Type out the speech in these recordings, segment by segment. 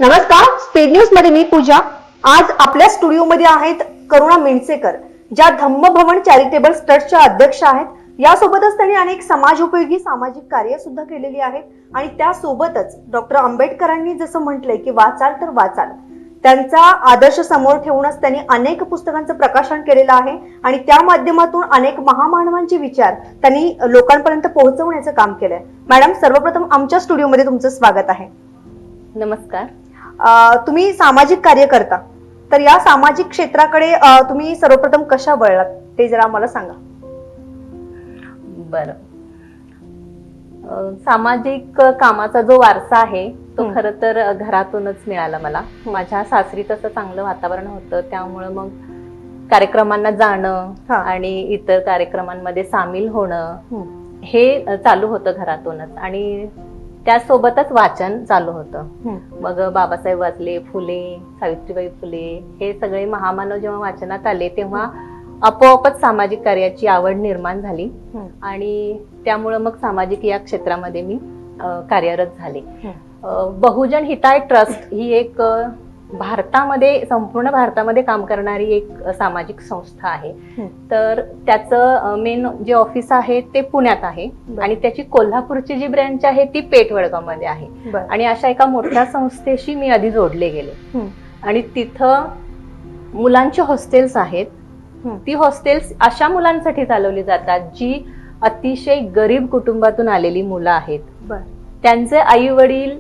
नमस्कार, speed news मध्ये मी पूजा। आज आपल्या स्टुडिओमध्ये आहेत करुणा मिणसेकर, ज्या धम्मभवन चॅरिटेबल ट्रस्टच्या अध्यक्ष आहेत। यासोबतच त्यांनी अनेक समाजोपयोगी सामाजिक कार्य सुद्धा केलेली आहेत आणि त्यासोबतच डॉक्टर आंबेडकरांनी जसं म्हटलंय की वाचाल तर वाचाल, त्यांचा आदर्श समोर ठेवूनच त्यांनी अनेक पुस्तकांचं प्रकाशन केलेलं आहे आणि त्या माध्यमातून अनेक महामानवांचे विचार त्यांनी लोकांपर्यंत पोहोचवण्याचं काम केलंय। मॅडम, सर्वप्रथम आमच्या स्टुडिओमध्ये तुमचं स्वागत आहे। नमस्कार। तुम्ही सामाजिक कार्य करता, तर या सामाजिक क्षेत्राकडे तुम्ही सर्वप्रथम कशा वळलात ते जरा आम्हाला सांगा। बरं, सामाजिक कामाचा जो वारसा आहे तो खरं तर घरातूनच मिळाला मला। माझ्या सासरी तसं चांगलं वातावरण होतं, त्यामुळे मग कार्यक्रमांना जाणं आणि इतर कार्यक्रमांमध्ये सामील होणं हे चालू होतं घरातूनच, आणि त्यासोबतच वाचन चालू होतं। मग बाबासाहेब वाचले, फुले, सावित्रीबाई फुले हे सगळे महामानव जेव्हा वाचनात आले तेव्हा आपोआपच सामाजिक कार्याची आवड निर्माण झाली आणि त्यामुळे मग सामाजिक या क्षेत्रामध्ये मी कार्यरत झाले। बहुजन हिताय ट्रस्ट ही एक भारतामध्ये, संपूर्ण भारतामध्ये काम करणारी एक सामाजिक संस्था आहे। तर त्याचं मेन जे ऑफिस आहे ते पुण्यात आहे आणि त्याची कोल्हापूरची जी ब्रँच आहे ती पेठ वडगावमध्ये आहे। आणि अशा एका मोठ्या संस्थेशी मी आधी जोडले गेले आणि तिथं मुलांची हॉस्टेल्स आहेत। ती हॉस्टेल्स अशा मुलांसाठी चालवली जातात जी अतिशय गरीब कुटुंबातून आलेली मुलं आहेत। त्यांचे आई वडील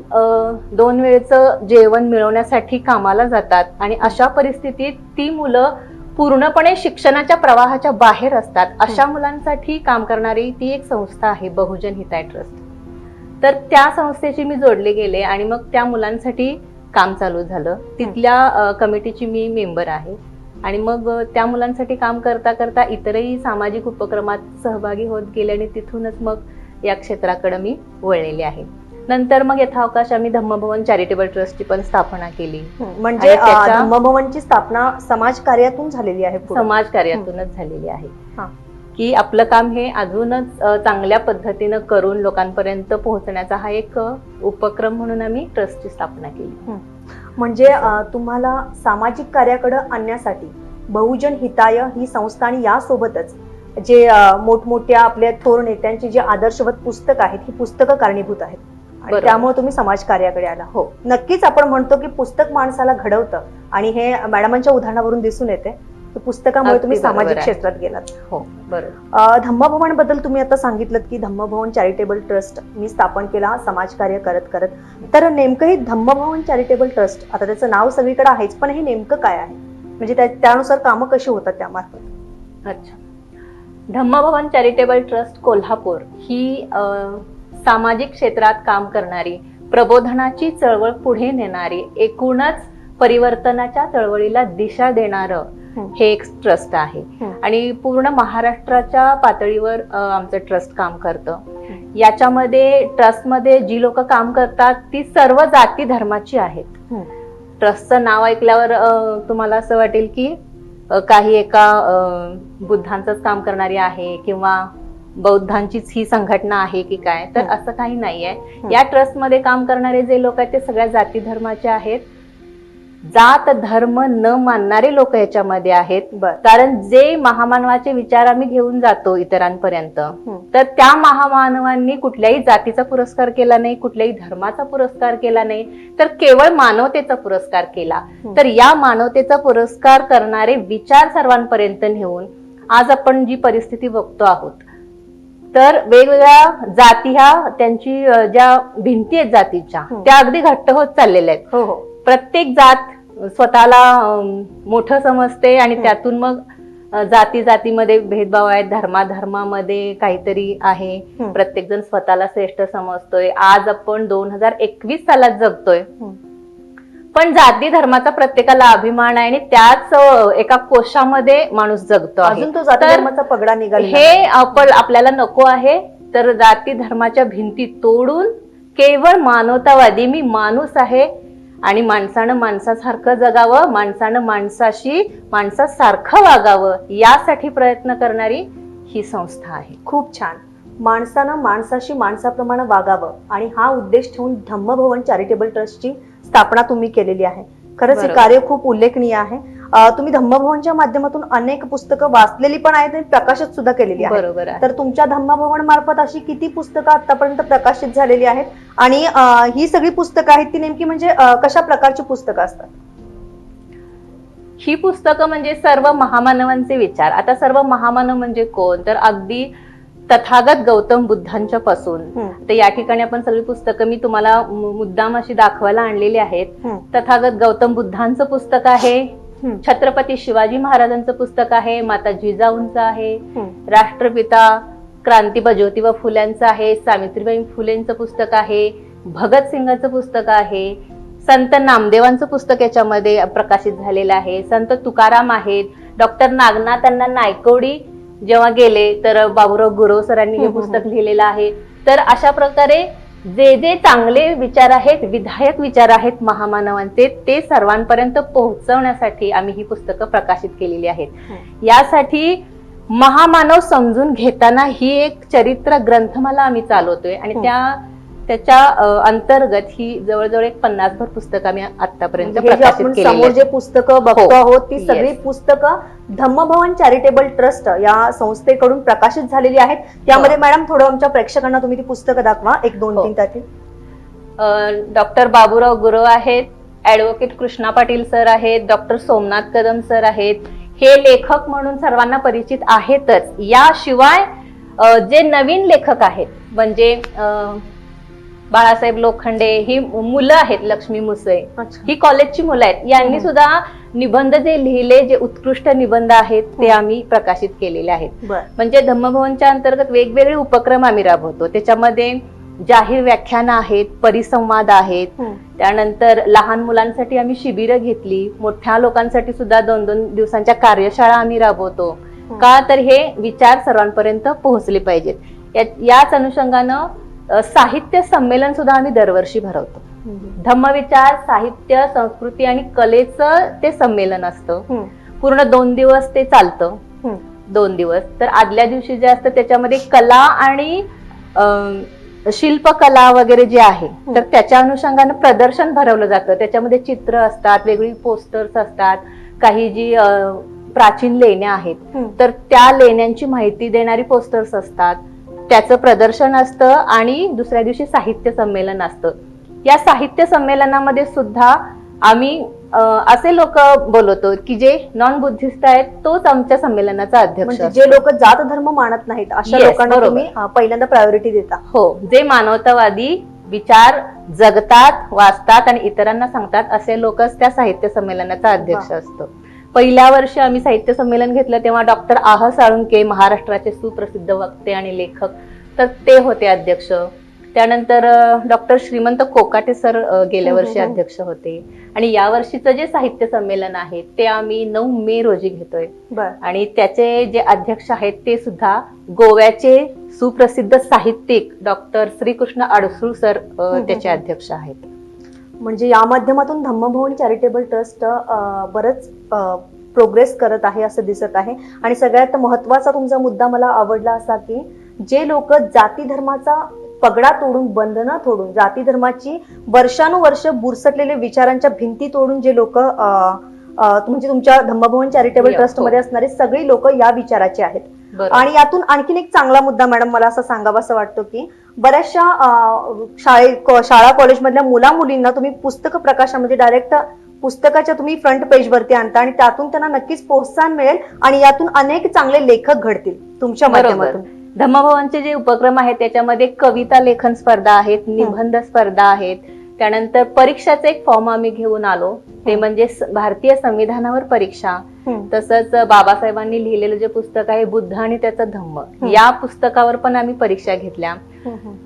2 वेळचं जेवण मिळवण्यासाठी कामाला जातात आणि अशा परिस्थितीत ती मुलं पूर्णपणे शिक्षणाच्या प्रवाहाच्या बाहेर असतात। अशा मुलांसाठी काम करणारी ती एक संस्था आहे, बहुजन हिताय ट्रस्ट। तर त्या संस्थेशी मी जोडले गेले आणि मग त्या मुलांसाठी काम चालू झालं। तिथल्या कमिटीची मी मेंबर आहे आणि मग त्या मुलांसाठी काम करता करता इतरही सामाजिक उपक्रमात सहभागी होत गेले आणि तिथूनच मग या क्षेत्राकडे मी वळलेले आहे। नंतर मग यथावकाश आम्ही धम्मभवन चॅरिटेबल ट्रस्टची पण स्थापना केली। म्हणजे धम्मभवनची स्थापना समाज कार्यातून झालेली आहे, समाज कार्यातूनच झालेली आहे की आपलं काम हे अजूनच चांगल्या पद्धतीनं करून लोकांपर्यंत पोहोचण्याचा हा एक उपक्रम म्हणून आम्ही ट्रस्टची स्थापना केली। म्हणजे तुम्हाला सामाजिक कार्याकडे आणण्यासाठी बहुजन हिताय ही संस्था आणि यासोबतच जे मोठमोठ्या आपल्या थोर नेत्यांची जे आदर्शवत पुस्तक आहेत ही पुस्तकं कारणीभूत आहेत आणि त्यामुळे तुम्ही समाज कार्याकडे आला। हो, नक्कीच आपण म्हणतो की पुस्तक माणसाला घडवतं आणि हे मॅडमांच्या उदाहरणावरून दिसून येते की पुस्तकामुळे तुम्ही सामाजिक क्षेत्रात गेलात। हो, बरोबर। धम्मभवन बद्दल तुम्ही आता सांगितलं की धम्मभवन चॅरिटेबल ट्रस्ट मी स्थापन केला समाज कार्य करत करत, तर नेमकं हे धम्मभवन चॅरिटेबल ट्रस्ट, आता त्याचं नाव सगळीकडे आहेच, पण हे नेमकं काय आहे, म्हणजे त्यानुसार कामं कशी होतात त्यामार्फत? अच्छा, धम्मभवन चॅरिटेबल ट्रस्ट कोल्हापूर ही सामाजिक क्षेत्रात काम करणारी, प्रबोधनाची चळवळ पुढे नेणारी, एकूणच परिवर्तनाच्या चळवळीला दिशा देणारं हे एक ट्रस्ट आहे आणि पूर्ण महाराष्ट्राच्या पातळीवर आमचं ट्रस्ट काम करतं। याच्यामध्ये ट्रस्टमध्ये जी लोक काम करतात ती सर्व जाती धर्माची आहेत। ट्रस्टचं नाव ऐकल्यावर तुम्हाला असं वाटेल की काही एका बुद्धांचंच काम करणारी आहे किंवा बौद्धांचीच ही संघटना आहे की काय, तर असं काही नाहीये। या ट्रस्टमध्ये काम करणारे जे लोक आहेत ते सगळ्या जाती धर्माचे आहेत। जात धर्म न मानणारे लोक याच्यामध्ये आहेत, कारण जे महामानवाचे विचार आम्ही घेऊन जातो इतरांपर्यंत, तर त्या महामानवांनी कुठल्याही जातीचा पुरस्कार केला नाही, कुठल्याही धर्माचा पुरस्कार केला नाही, तर केवळ मानवतेचा पुरस्कार केला। तर या मानवतेचा पुरस्कार करणारे विचार सर्वांपर्यंत नेऊन आज आपण जी परिस्थिती बघतो आहोत, तर वेगवेगळ्या जाती ह्या त्यांची ज्या भिंती आहेत जातीच्या त्या अगदी घट्ट होत चाललेल्या आहेत। प्रत्येक जात स्वतःला मोठं समजते आणि त्यातून मग जाती जातीमध्ये भेदभाव आहेत, धर्मामध्ये काहीतरी आहे, प्रत्येक जण स्वतःला श्रेष्ठ समजतोय। आज आपण 2021 सालात जगतोय, पण जाती धर्माचा प्रत्येकाला अभिमान आहे आणि त्याच एका कोशामध्ये माणूस जगतो आहे। अजून तो जाती धर्माचा पगडा निघाला हे आपल्याला नको आहे। तर जाती धर्माच्या भिंती तोडून केवळ मानवतावादी, मी माणूस आहे आणि माणसानं माणसासारखं जगावं, माणसानं माणसासारखं वागावं, यासाठी प्रयत्न करणारी ही संस्था आहे। खूप छान। माणसानं माणसाशी माणसाप्रमाणे वागावं आणि हा उद्देश ठेवून धम्मभवन चॅरिटेबल ट्रस्टची स्थापना तुम्ही केलेली आहे. खरंच हे बरोबर. कार्य खूप उल्लेखनीय आहे. तुम्ही धम्मभवनच्या माध्यमातून अनेक पुस्तकं वाचलेली पण आहेत आणि प्रकाशित सुद्धा केलेली आहेत. बरोबर आहे. तर तुमच्या धम्मभवन मार्फत अशी किती पुस्तकं आतापर्यंत प्रकाशित झालेली आहेत आणि ही सगळी पुस्तकं आहेत ती नेमकी म्हणजे कशा प्रकारची पुस्तकं असतात? ही पुस्तकं म्हणजे सर्व महामानवांचे विचार. आता सर्व महामानव म्हणजे कोण, तर अगदी तथागत गौतम बुद्धांच्या पासून तर या ठिकाणी आपण सगळी पुस्तकं मी तुम्हाला मुद्दाम अशी दाखवायला आणलेली आहेत. तथागत गौतम बुद्धांचं पुस्तक आहे, छत्रपती शिवाजी महाराजांचं पुस्तक आहे, माता जिजाऊंचं आहे, राष्ट्रपिता क्रांतीबा ज्योतिबा फुल्यांचं आहे, सावित्रीबाई फुलेंचं पुस्तक आहे, भगतसिंगाचं पुस्तक आहे, संत नामदेवांचं पुस्तक याच्यामध्ये प्रकाशित झालेलं आहे, संत तुकाराम आहेत, डॉक्टर नागनाथांना नायकवडी जेव्हा गेले तर बाबूराव गुरव सरांनी हे पुस्तक लिहिलेलं आहे. तर अशा प्रकारे जे जे चांगले विचार आहेत, विधायक विचार आहेत महामानवांचे, ते सर्वांपर्यंत पोहोचवण्यासाठी आम्ही ही पुस्तकं प्रकाशित केलेली आहेत. यासाठी महामानव समजून घेताना ही एक चरित्र ग्रंथमाला आम्ही चालवतोय आणि त्याच्या अंतर्गत ही जवळजवळ एक 50 पुस्तकं आम्ही आतापर्यंत प्रकाशित आपण केलेली समोर आहेत. जे पुस्तकं बघतो आहोत ती Yes. सगळी पुस्तकं धम्मभवन चॅरिटेबल ट्रस्ट या संस्थेकडून प्रकाशित झालेली आहेत. त्यामध्ये मॅडम थोडं आमच्या प्रेक्षकांना तुम्ही ती पुस्तकं दाखवा, एक दोन तीन त्यातील. डॉक्टर बाबूराव गुरव आहेत, ऍडव्होकेट कृष्णा पाटील सर आहेत, डॉक्टर सोमनाथ कदम सर आहेत. हे लेखक म्हणून सर्वांना परिचित आहेतच. याशिवाय जे नवीन लेखक आहेत म्हणजे बाळासाहेब लोखंडे, ही मुलं आहेत, लक्ष्मी मुसे, ही कॉलेजची मुलं आहेत. यांनी सुद्धा निबंध जे लिहिले, जे उत्कृष्ट निबंध आहेत ते आम्ही प्रकाशित केलेले आहेत. म्हणजे धम्मभवनच्या अंतर्गत वेगवेगळे उपक्रम आम्ही राबवतो. त्याच्यामध्ये जाहीर व्याख्यानं आहेत, परिसंवाद आहेत, त्यानंतर लहान मुलांसाठी आम्ही शिबिरं घेतली, मोठ्या लोकांसाठी सुद्धा 2-2 दिवसांच्या कार्यशाळा आम्ही राबवतो. का तर हे विचार सर्वांपर्यंत पोहोचले पाहिजेत. याच अनुषंगानं साहित्य संमेलन सुद्धा आम्ही दरवर्षी भरवतो. धम्मविचार, साहित्य, संस्कृती आणि कलेचं ते संमेलन असतं. पूर्ण 2 दिवस ते चालतं. 2 दिवस. तर आदल्या दिवशी जे असतं त्याच्यामध्ये कला आणि शिल्पकला वगैरे जे आहे तर त्याच्या अनुषंगानं प्रदर्शन भरवलं जातं. त्याच्यामध्ये चित्र असतात, वेगळी पोस्टर्स असतात, काही जी प्राचीन लेण्या आहेत तर त्या लेण्यांची माहिती देणारी पोस्टर्स असतात, त्याचं प्रदर्शन असतं आणि दुसऱ्या दिवशी साहित्य संमेलन असतं. या साहित्य संमेलनामध्ये सुद्धा आम्ही असे लोक बोलवतो की जे नॉन बुद्धिस्ट आहेत, तोच आमच्या संमेलनाचा अध्यक्ष. जे लोक जात धर्म मानत नाहीत अशा लोकांना तुम्ही पहिल्यांदा प्रायोरिटी देता. हो, जे मानवतावादी विचार जगतात, वाचतात आणि इतरांना सांगतात असे लोकच त्या साहित्य संमेलनाचा अध्यक्ष असतो. पहिल्या वर्षी आम्ही साहित्य संमेलन घेतलं तेव्हा डॉक्टर आह साळुंके, महाराष्ट्राचे सुप्रसिद्ध वक्ते आणि लेखक, तर ते होते अध्यक्ष. त्यानंतर डॉक्टर श्रीमंत कोकाटे सर गेल्या वर्षी अध्यक्ष होते. आणि या वर्षीचं जे साहित्य संमेलन आहे ते आम्ही 9 मे रोजी घेतोय. आणि त्याचे जे अध्यक्ष आहेत ते सुद्धा गोव्याचे सुप्रसिद्ध साहित्यिक डॉक्टर श्रीकृष्ण अडसूळ सर त्याचे अध्यक्ष आहेत. म्हणजे या माध्यमातून धम्मभवन चॅरिटेबल ट्रस्ट बरंच प्रोग्रेस करत आहे असं दिसत आहे. आणि सगळ्यात महत्वाचा तुमचा मुद्दा मला आवडला असा की जे लोक जाती धर्माचा पगडा तोडून, बंधनं तोडून, जाती धर्माची वर्षानुवर्ष बुरसटलेले विचारांच्या भिंती तोडून जे लोक म्हणजे तुमच्या धम्मभवन चॅरिटेबल ट्रस्ट मध्ये असणारे सगळी लोक या विचाराचे आहेत. आणि यातून आणखीन एक चांगला मुद्दा मॅडम मला असं सांगावासा वाटतो की बऱ्याचशा शाळा कॉलेज मधल्या मुला मुलींना तुम्ही पुस्तक प्रकाशनामध्ये डायरेक्ट पुस्तकाच्या तुम्ही फ्रंट पेज वरती आणता आणि त्यातून त्यांना नक्कीच प्रोत्साहन मिळेल आणि यातून अनेक चांगले लेखक घडतील तुमच्या माध्यमातून. धम्मभवनचे जे उपक्रम आहेत त्याच्यामध्ये कविता लेखन स्पर्धा आहेत, निबंध स्पर्धा आहेत, त्यानंतर परीक्षाचे एक फॉर्म आम्ही घेऊन आलो, ते म्हणजे भारतीय संविधानावर परीक्षा. तसंच बाबासाहेबांनी लिहिलेलं जे पुस्तक आहे बुद्ध आणि त्याचा धम्म, या पुस्तकावर पण आम्ही परीक्षा घेतल्या.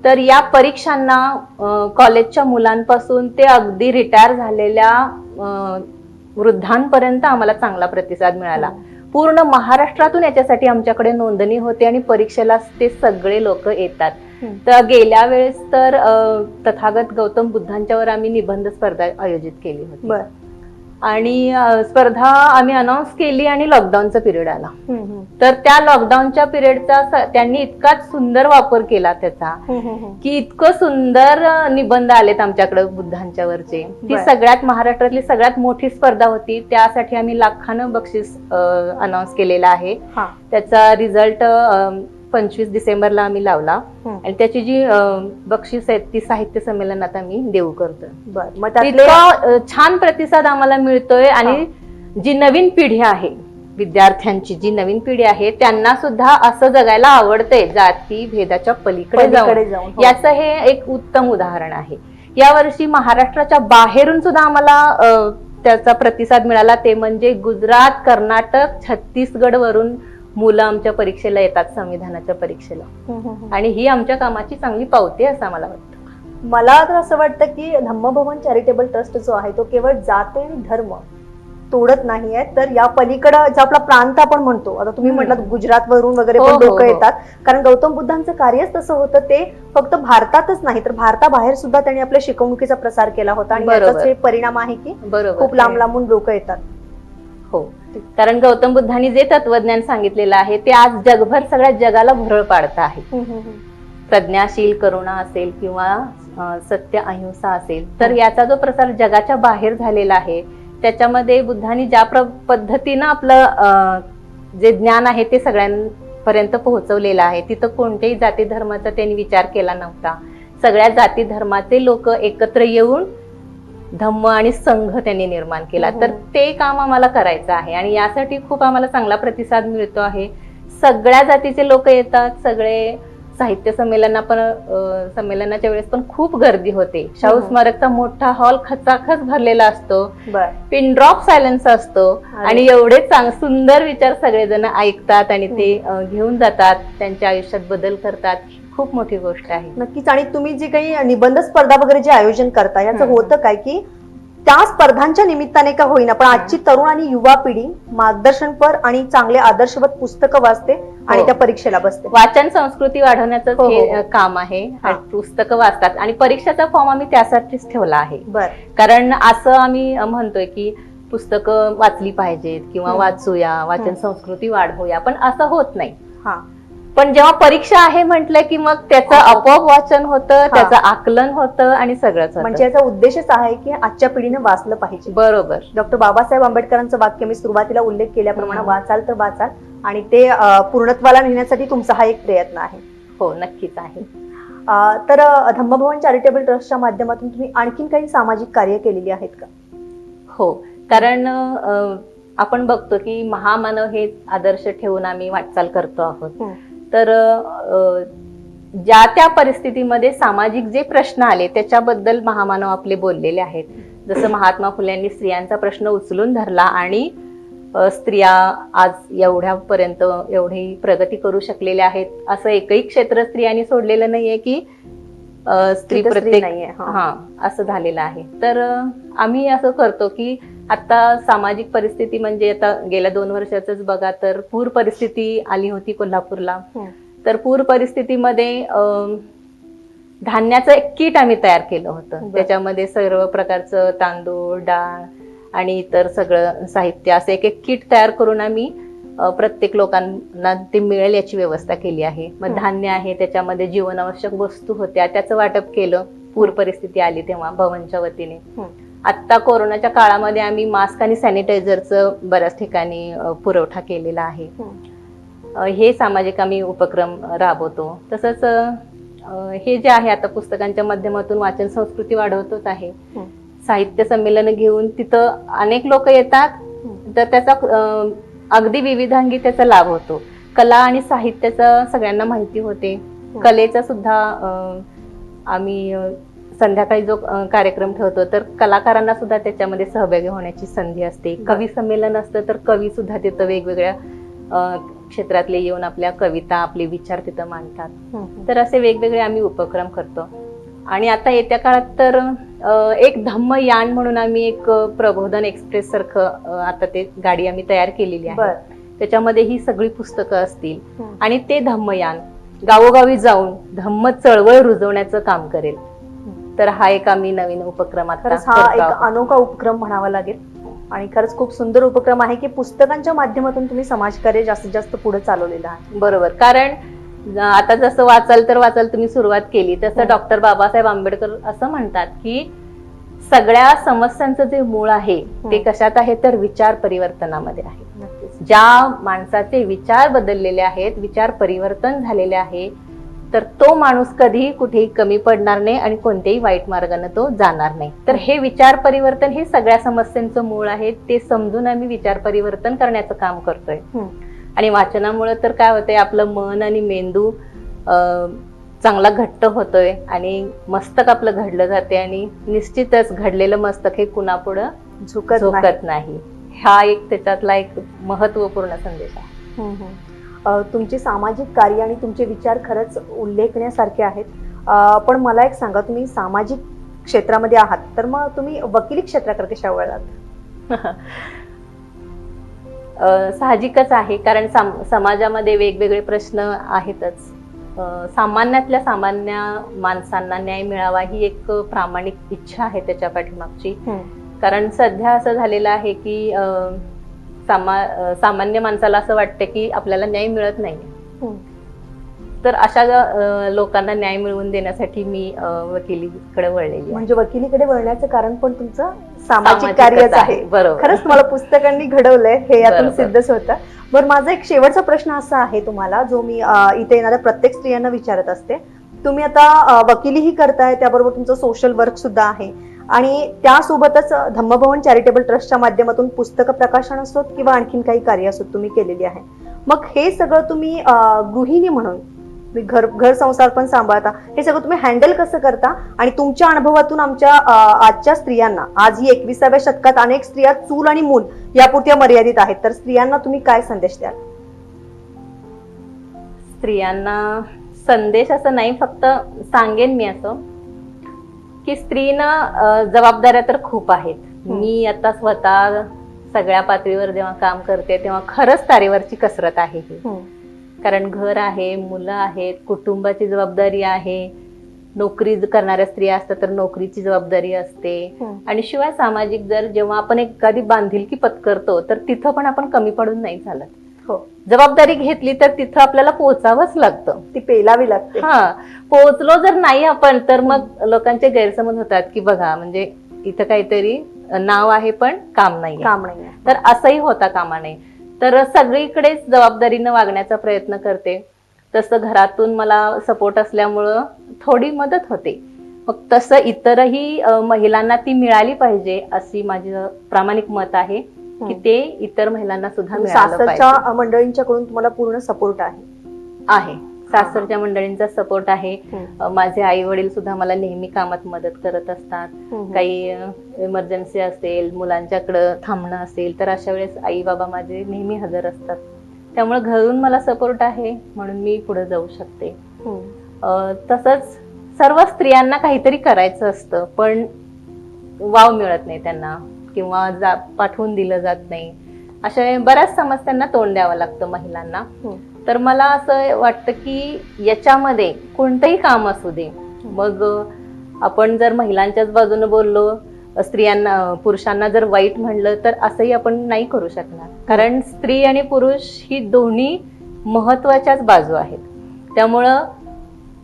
तर या परीक्षांना कॉलेजच्या मुलांपासून ते अगदी रिटायर झालेल्या वृद्धांपर्यंत आम्हाला चांगला प्रतिसाद मिळाला. पूर्ण महाराष्ट्रातून याच्यासाठी आमच्याकडे नोंदणी होते आणि परीक्षेला ते सगळे लोक येतात. तर गेल्या वेळेस तर तथागत गौतम बुद्धांच्यावर आम्ही निबंध स्पर्धा आयोजित केली होती. आणि स्पर्धा आम्ही अनाऊन्स केली आणि लॉकडाऊनचा पिरियड आला. तर त्या लॉकडाऊनच्या पिरियडचा त्यांनी इतका सुंदर वापर केला त्याचा की इतकं सुंदर निबंध आलेत आमच्याकडे बुद्धांच्या वरचे. ती सगळ्यात महाराष्ट्रातली सगळ्यात मोठी स्पर्धा होती. त्यासाठी आम्ही लाखानं बक्षीस अनाऊन्स केलेलं आहे. त्याचा रिझल्ट 25 डिसेंबरला आम्ही लावला आणि त्याची जी बक्षीस आहेत ती साहित्य संमेलनात आम्ही देऊ करतोय. इतका छान प्रतिसाद आम्हाला मिळतोय आणि जी नवीन पिढी आहे, विद्यार्थ्यांची जी नवीन पिढी आहे त्यांना सुद्धा असं जगायला आवडतंय, जाती भेदाच्या पलीकडे जाऊन. याचं हे एक उत्तम उदाहरण आहे. यावर्षी महाराष्ट्राच्या बाहेरून सुद्धा आम्हाला त्याचा प्रतिसाद मिळाला. ते म्हणजे गुजरात, कर्नाटक, छत्तीसगड वरून मुलं आमच्या परीक्षेला येतात, संविधानाच्या परीक्षेला. आणि ही आमच्या कामाची चांगली पावती असं आम्हाला वाटतं. मला तर असं वाटतं की धम्मभवन चॅरिटेबल ट्रस्ट जो आहे तो केवळ जात आणि धर्म तोडत नाहीये, तर या पलीकडं जो आपला प्रांत आपण म्हणतो, आता तुम्ही म्हटलात गुजरात वरून वगैरे पण लोक येतात, कारण गौतम बुद्धांचं कार्यच तसं होतं. ते फक्त भारतातच नाही तर भारताबाहेर सुद्धा त्यांनी आपल्या शिकवणुकीचा प्रसार केला होता आणि याचाच हे परिणाम आहे की खूप लांब लांबून लोक येतात. हो, कारण गौतम बुद्धांनी जे तत्वज्ञान सांगितलेलं आहे ते आज जगभर सगळ्या जगाला भरळ पाडत आहे. प्रज्ञाशील करुणा असेल किंवा सत्य अहिंसा असेल, तर याचा जो प्रसार जगाच्या बाहेर झालेला आहे त्याच्यामध्ये बुद्धांनी ज्या पद्धतीनं आपलं जे ज्ञान आहे ते सगळ्यांपर्यंत पोहोचवलेलं आहे. तिथं कोणत्याही जाती धर्माचा त्यांनी विचार केला नव्हता. सगळ्या जाती धर्माचे लोक एकत्र येऊन धम्म आणि संघ त्यांनी निर्माण केला. तर ते काम आम्हाला करायचं आहे आणि यासाठी खूप आम्हाला चांगला प्रतिसाद मिळतो आहे. सगळ्या जातीचे लोक येतात. सगळे साहित्य संमेलनाच्या वेळेस पण खूप गर्दी होते. शाहू स्मारकचा मोठा हॉल खचाखच भरलेला असतो. पिन ड्रॉप सायलेन्स असतो आणि एवढे सुंदर विचार सगळेजण ऐकतात आणि ते घेऊन जातात, त्यांच्या आयुष्यात बदल करतात. खूप मोठी गोष्ट आहे. नक्कीच. आणि तुम्ही जे काही निबंध स्पर्धा वगैरे जे आयोजन करता याचं होतं काय की त्या स्पर्धांच्या निमित्ताने का होईना पण आजची तरुण आणि युवा पिढी मार्गदर्शनपर आणि चांगले आदर्शवत पुस्तकं वाचते आणि त्या परीक्षेला बसते. वाचन संस्कृती वाढवण्याचं हे काम आहे. पुस्तकं वाचतात आणि परीक्षेचा फॉर्म आम्ही त्यासाठीच ठेवला आहे. कारण असं आम्ही म्हणतोय की पुस्तकं वाचली पाहिजेत किंवा वाचूया, वाचन संस्कृती वाढवूया, पण असं होत नाही. पण जेव्हा परीक्षा आहे म्हटलं की मग त्याचं आपोआप वाचन होतं, त्याचं आकलन होतं आणि सगळंच. म्हणजे याचा उद्देशच आहे की आजच्या पिढीने वाचलं पाहिजे. बरोबर. डॉक्टर बाबासाहेब आंबेडकरांचं वाक्य मी सुरुवातीला उल्लेख केल्याप्रमाणे वाचाल तर वाचाल आणि ते पूर्णत्वाला नेण्यासाठी तुमचा हा एक प्रयत्न आहे. हो, नक्कीच आहे. तर धम्मभवन चॅरिटेबल ट्रस्टच्या माध्यमातून तुम्ही आणखीन काही सामाजिक कार्य केलेली आहेत का? हो, कारण आपण बघतो की महामानव हे आदर्श ठेवून आम्ही वाटचाल करतो आहोत. तर ज्या त्या परिस्थितीमध्ये सामाजिक जे प्रश्न आले त्याच्याबद्दल महामानव आपले बोललेले आहेत. जसं महात्मा फुल्यांनी स्त्रियांचा प्रश्न उचलून धरला आणि स्त्रिया आज एवढ्यापर्यंत एवढी प्रगती करू शकलेल्या आहेत. असं एकही क्षेत्र स्त्रियांनी सोडलेलं नाहीये की स्त्री प्रत्येक असं झालेलं आहे. तर आम्ही असं करतो की आता सामाजिक परिस्थिती म्हणजे आता गेल्या 2 वर्षाचंच बघा तर पूर परिस्थिती आली होती कोल्हापूरला. तर पूर परिस्थितीमध्ये धान्याचं एक किट आम्ही तयार केलं होतं. त्याच्यामध्ये सर्व प्रकारचं तांदूळ, डाळ आणि इतर सगळं साहित्य असं एक किट तयार करून आम्ही प्रत्येक लोकांना ते मिळेल याची व्यवस्था केली आहे. मग धान्य आहे, त्याच्यामध्ये जीवनावश्यक वस्तू होत्या, त्याचं वाटप केलं. पूर परिस्थिती आली तेव्हा भवनच्या वतीने. आता कोरोनाच्या काळामध्ये आम्ही मास्क आणि सॅनिटायझरचं बऱ्याच ठिकाणी पुरवठा केलेला आहे. हे सामाजिक आम्ही उपक्रम राबवतो. तसंच हे जे आहे आता पुस्तकांच्या माध्यमातून वाचन संस्कृती वाढवतोच आहे. साहित्य संमेलन घेऊन तिथं अनेक लोक येतात, तर त्याचा अगदी विविधांगी त्याचा लाभ होतो. कला आणि साहित्याचा सगळ्यांना माहिती होते. कलेचा सुद्धा आम्ही संध्याकाळी जो कार्यक्रम ठेवतो तर कलाकारांना सुद्धा त्याच्यामध्ये सहभागी होण्याची संधी असते. कवी संमेलन असतं तर कवी सुद्धा तिथं वेगवेगळ्या क्षेत्रातले येऊन आपल्या कविता, आपले विचार तिथं मांडतात. तर असे वेगवेगळे आम्ही उपक्रम करतो. आणि आता येत्या काळात तर एक धम्मयान म्हणून आम्ही एक प्रबोधन एक्सप्रेस सारखं आता ते गाडी आम्ही तयार केलेली आहे. त्याच्यामध्ये ही सगळी पुस्तकं असतील आणि ते धम्मयान गावोगावी जाऊन धम्म चळवळ रुजवण्याचं काम करेल. तर हा एक आम्ही नवीन उपक्रम आता हा एक अनोखा उपक्रम म्हणावा लागेल. आणि खरंच खूप सुंदर उपक्रम आहे की पुस्तकांच्या माध्यमातून तुम्ही समाजकार्य जास्तीत जास्त पुढे चालवलेलं आहे. बरोबर. कारण आता जसं वाचाल तर वाचाल तुम्ही सुरुवात केली तसं डॉक्टर बाबासाहेब आंबेडकर असं म्हणतात की सगळ्या समस्यांचं जे मूळ आहे ते कशात आहे तर विचार परिवर्तनामध्ये आहे. नक्कीच. ज्या माणसाचे विचार बदललेले आहेत, विचार परिवर्तन झालेले आहे, तर तो माणूस कधीही कुठेही कमी पडणार नाही आणि कोणत्याही वाईट मार्गाने तो जाणार नाही. तर हे विचार परिवर्तन हे सगळ्या समस्यांचं मूळ आहे. ते समजून आम्ही विचार परिवर्तन करण्याचं काम करतोय. आणि वाचनामुळे तर काय होतंय, आपलं मन आणि मेंदू चांगला घट्ट होतोय आणि मस्तक आपलं घडलं जाते आणि निश्चितच घडलेलं मस्तक हे कुणापुढं झुकत नाही. हा एक त्याच्यातला एक महत्वपूर्ण संदेश आहे. तुमचे सामाजिक कार्य आणि तुमचे विचार खरंच उल्लेखण्यासारखे आहेत. पण मला एक सांगा, तुम्ही सामाजिक क्षेत्रामध्ये आहात तर मग तुम्ही वकिली क्षेत्राकडे कशा वळलात? साहजिकच आहे, कारण समाजामध्ये वेगवेगळे प्रश्न आहेतच. सामान्यातल्या सामान्य माणसांना न्याय मिळावा ही एक प्रामाणिक इच्छा आहे त्याच्या पाठीमागची. कारण सध्या असं झालेलं आहे की सामान्य माणसाला असं वाटतं की आपल्याला न्याय मिळत नाही. तर अशा लोकांना न्याय मिळवून देण्यासाठी मी वकिलीकडे वळलेली. म्हणजे वकिलीकडे वळण्याचं कारण पण तुमचं सामाजिक कार्यच आहे. बरोबर. खरंच तुम्हाला पुस्तकांनी घडवलंय हे यातून सिद्धच होतं. बरं, माझा एक शेवटचा प्रश्न असा आहे तुम्हाला, जो मी इथे येणाऱ्या प्रत्येक स्त्रियांना विचारत असते. तुम्ही आता वकिलीही करताय, त्याबरोबर तुमचं सोशल वर्क सुद्धा आहे आणि त्यासोबतच धम्मभवन चॅरिटेबल ट्रस्टच्या माध्यमातून पुस्तक प्रकाशन असोत किंवा आणखीन काही कार्य असोत तुम्ही केलेली आहे. मग हे सगळं तुम्ही गृहिणी म्हणून घर संसार पण सांभाळता, हे सगळं तुम्ही हँडल कसं करता? आणि तुमच्या अनुभवातून आमच्या आजच्या स्त्रियांना, आज ही 21व्या शतकात अनेक स्त्रिया चूल आणि मूल यापुरत्या मर्यादित आहेत, तर स्त्रियांना तुम्ही काय संदेश द्याल? स्त्रियांना संदेश असं नाही, फक्त सांगेन मी असं की स्त्रीनं जबाबदाऱ्या तर खूप आहेत. मी आता स्वतः सगळ्या पातळीवर जेव्हा काम करते तेव्हा खरंच तारेवरची कसरत आहे ही. कारण घर आहे, मुलं आहेत, कुटुंबाची जबाबदारी आहे, नोकरी करणाऱ्या स्त्रिया असतात तर नोकरीची जबाबदारी असते. आणि शिवाय सामाजिक जेव्हा आपण एखादी बांधिलकी पत्करतो तर तिथं पण आपण कमी पडून नाही चालत. जबाबदारी घेतली तर तिथं आपल्याला पोहोचावंच लागतं, ती पेलावी लागते. पोहोचलो जर नाही आपण तर मग लोकांचे गैरसमज होतात की बघा म्हणजे इथं काहीतरी नाव आहे पण काम नाही. तर असंही होता कामा नये. तर सगळीकडेच जबाबदारीनं वागण्याचा प्रयत्न करते. तसं घरातून मला सपोर्ट असल्यामुळं थोडी मदत होते. मग तसं इतरही महिलांना ती मिळाली पाहिजे अशी माझं प्रामाणिक मत आहे की ते इतर महिलांना सुद्धा मिळालं पाहिजे. सासरच्या मंडळींच्याकडून तुम्हाला पूर्ण सपोर्ट आहे? सासरच्या मंडळींचा सपोर्ट आहे. माझे आई वडील सुद्धा मला नेहमी कामात मदत करत असतात. काही इमर्जन्सी असेल, मुलांच्याकडे थांबणं असेल तर अशा वेळेस आई बाबा माझे नेहमी हजर असतात. त्यामुळे घरून मला सपोर्ट आहे म्हणून मी पुढे जाऊ शकते. तसंच सर्व स्त्रियांना काहीतरी करायचं असतं पण वाव मिळत नाही त्यांना किंवा पाठवून दिलं जात नाही. अशा बऱ्याच समस्यांना तोंड द्यावं लागतं महिलांना. तर मला असं वाटतं की याच्यामध्ये कोणतंही काम असू दे, मग आपण जर महिलांच्याच बाजूने बोललो, स्त्रियांना पुरुषांना जर वाईट म्हणलं तर असंही आपण नाही करू शकणार. कारण स्त्री आणि पुरुष ही दोन्ही महत्वाच्याच बाजू आहेत. त्यामुळं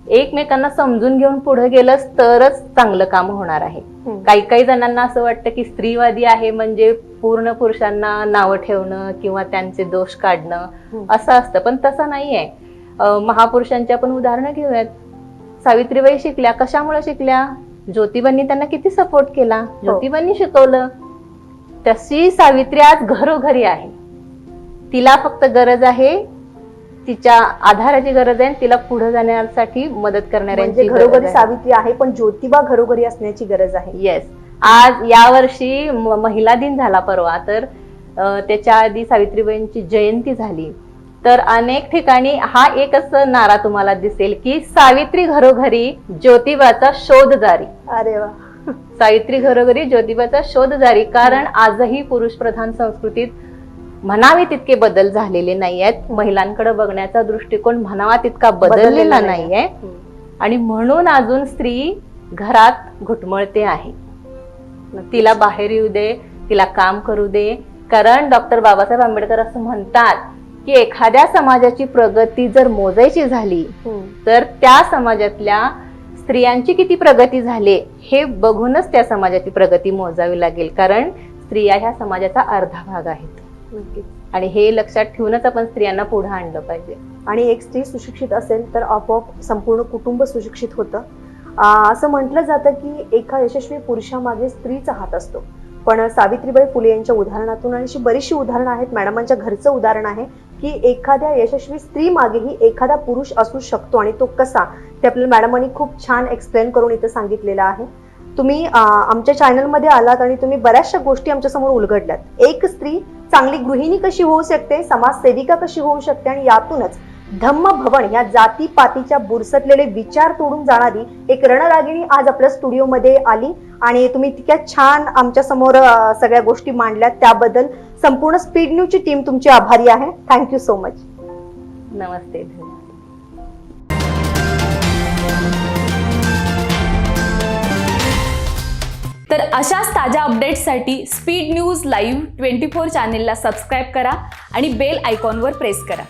एकमेकांना समजून घेऊन पुढे गेलंच तरच चांगलं काम होणार आहे. काही जणांना असं वाटतं की स्त्रीवादी आहे म्हणजे पूर्ण पुरुषांना नावं ठेवणं किंवा त्यांचे दोष काढणं असं असतं, पण तसं नाहीये. महापुरुषांची आपण उदाहरणं घेऊयात. सावित्रीबाई शिकल्या, कशामुळे शिकल्या? ज्योतिबांनी त्यांना किती सपोर्ट केला, ज्योतिबांनी शिकवलं. तशी सावित्री आज घरोघरी आहे. तिला फक्त गरज आहे, तिच्या आधाराची गरज आहे, तिला पुढे जाण्यासाठी मदत करणाऱ्यांची घरोघरी सावित्री आहे पण ज्योतिबा घरोघरी असण्याची गरज आहे. येस. आज यावर्षी महिला दिन झाला परवा, तर त्याच्या आधी सावित्रीबाईंची जयंती झाली. तर अनेक ठिकाणी हा एकच नारा तुम्हाला दिसेल की सावित्री घरोघरी ज्योतिबाचा शोध जारी. अरे वा. सावित्री घरोघरी ज्योतिबाचा शोध जारी. कारण आजही पुरुष प्रधान संस्कृतीत म्हणावे तितके बदल झालेले नाहीयेत. महिलांकडे बघण्याचा दृष्टिकोन म्हणावा तितका बदललेला नाहीये आणि म्हणून अजून स्त्री घरात घुटमळते आहे. तिला बाहेर येऊ दे, तिला काम करू दे. कारण डॉक्टर बाबासाहेब आंबेडकर असं म्हणतात की एखाद्या समाजाची प्रगती जर मोजायची झाली तर त्या समाजातल्या स्त्रियांची किती प्रगती झाली हे बघूनच त्या समाजाची प्रगती मोजावी लागेल. कारण स्त्रिया ह्या समाजाचा अर्धा भाग आहेत आणि हे लक्षात ठेवूनच आपण स्त्रियांना पुढे आणलं पाहिजे. आणि एक स्त्री सुशिक्षित असेल तर आपोआप संपूर्ण कुटुंब सुशिक्षित होतं. असं म्हटलं जातं की एका यशस्वी पुरुषामागे स्त्रीचा हात असतो. पण सावित्रीबाई फुले यांच्या उदाहरणातून आणि अशी बरीचशी उदाहरणं आहेत, मॅडमांच्या घरचं उदाहरण आहे की एखाद्या यशस्वी स्त्री मागेही एखादा पुरुष असू शकतो आणि तो कसा, ते आपल्याला मॅडमांनी खूप छान एक्सप्लेन करून इथं सांगितलेलं आहे. तुम्ही आमच्या चॅनलमध्ये आलात आणि तुम्ही बऱ्याचशा गोष्टी आमच्यासमोर उलगडल्यात. एक स्त्री चांगली गृहिणी कशी होऊ शकते, समाजसेविका कशी होऊ शकते आणि यातूनच धम्म भवन या जातीपातीच्या बुरसटलेले विचार तोडून जाणारी एक रणरागिणी आज आपल्या स्टुडिओमध्ये आली आणि तुम्ही इतक्या छान आमच्या समोर सगळ्या गोष्टी मांडल्यात. त्याबद्दल संपूर्ण स्पीड न्यूजची टीम तुमची आभारी आहे. Thank you so much. नमस्ते. तर अशाच ताज्या अपडेट्ससाठी स्पीड न्यूज लाईव्ह 24 चॅनेलला सबस्क्राईब करा आणि बेल आयकॉनवर प्रेस करा.